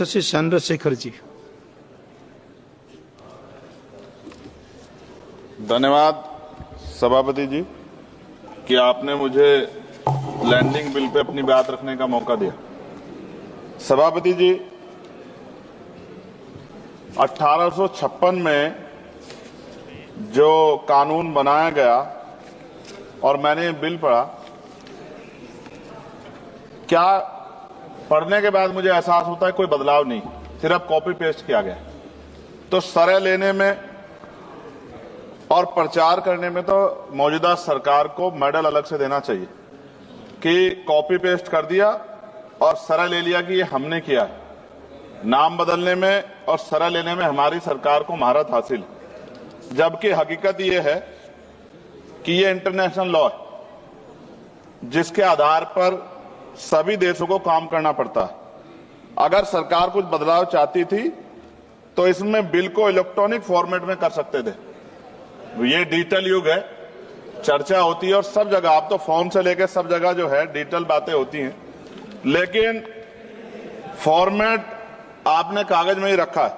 शशि चंद्रशेखर जी। धन्यवाद सभापति जी कि आपने मुझे लैंडिंग बिल पे अपनी बात रखने का मौका दिया। सभापति जी, 1856 में जो कानून बनाया गया और मैंने ये बिल पढ़ा, क्या पढ़ने के बाद मुझे एहसास होता है कोई बदलाव नहीं, सिर्फ कॉपी पेस्ट किया गया। तो सरय लेने में और प्रचार करने में तो मौजूदा सरकार को मेडल अलग से देना चाहिए कि कॉपी पेस्ट कर दिया और सरय ले लिया कि ये हमने किया है। नाम बदलने में और सरय लेने में हमारी सरकार को महारत हासिल है, जबकि हकीकत ये है कि ये इंटरनेशनल लॉ है जिसके आधार पर सभी देशों को काम करना पड़ता है। अगर सरकार कुछ बदलाव चाहती थी तो इसमें बिल को इलेक्ट्रॉनिक फॉर्मेट में कर सकते थे। ये डिजिटल युग है, चर्चा होती है और सब जगह, आप तो फोन से लेकर सब जगह जो है डिजिटल बातें होती हैं, लेकिन फॉर्मेट आपने कागज में ही रखा है।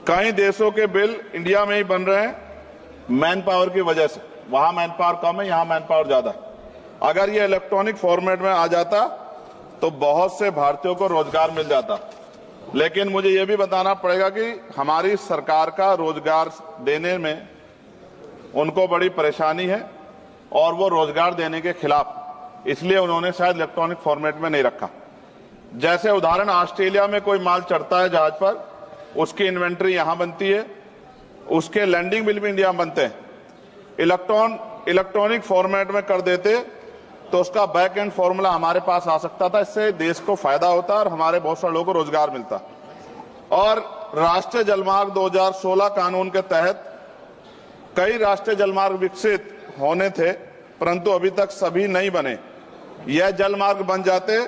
कई देशों के बिल इंडिया में ही बन रहे हैं मैन पावर की वजह से। वहां मैन पावर कम है, यहां मैन पावर ज्यादा है। अगर ये इलेक्ट्रॉनिक फॉर्मेट में आ जाता तो बहुत से भारतीयों को रोजगार मिल जाता। लेकिन मुझे ये भी बताना पड़ेगा कि हमारी सरकार का रोजगार देने में उनको बड़ी परेशानी है और वो रोजगार देने के खिलाफ, इसलिए उन्होंने शायद इलेक्ट्रॉनिक फॉर्मेट में नहीं रखा। जैसे उदाहरण, ऑस्ट्रेलिया में कोई माल चढ़ता है जहाज पर, उसकी इन्वेंट्री यहां बनती है, उसके लैंडिंग बिल भी इंडिया में बनते हैं। इलेक्ट्रॉनिक फॉर्मेट में कर देते तो उसका बैक एंड फॉर्मूला हमारे पास आ सकता था। इससे देश को फायदा होता और हमारे बहुत सारे लोगों को रोजगार मिलता। और राष्ट्रीय जलमार्ग 2016 कानून के तहत कई राष्ट्रीय जलमार्ग विकसित होने थे, परंतु अभी तक सभी नहीं बने। यह जलमार्ग बन जाते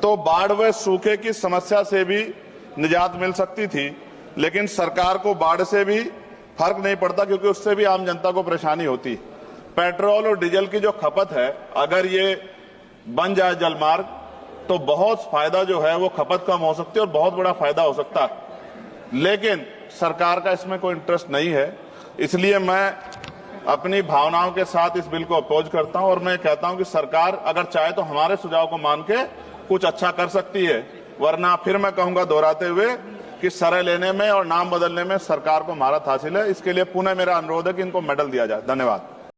तो बाढ़ व सूखे की समस्या से भी निजात मिल सकती थी, लेकिन सरकार को बाढ़ से भी फर्क नहीं पड़ता क्योंकि उससे भी आम जनता को परेशानी होती। पेट्रोल और डीजल की जो खपत है, अगर ये बन जाए जलमार्ग तो बहुत फायदा जो है वो खपत कम हो सकती है और बहुत बड़ा फायदा हो सकता है। लेकिन सरकार का इसमें कोई इंटरेस्ट नहीं है, इसलिए मैं अपनी भावनाओं के साथ इस बिल को अपोज करता हूं और मैं कहता हूं कि सरकार अगर चाहे तो हमारे सुझाव को मान के कुछ अच्छा कर सकती है, वरना फिर मैं कहूंगा दोहराते हुए कि सरय लेने में और नाम बदलने में सरकार को महारत हासिल है। इसके लिए पुनः मेरा अनुरोध है कि इनको मेडल दिया जाए। धन्यवाद।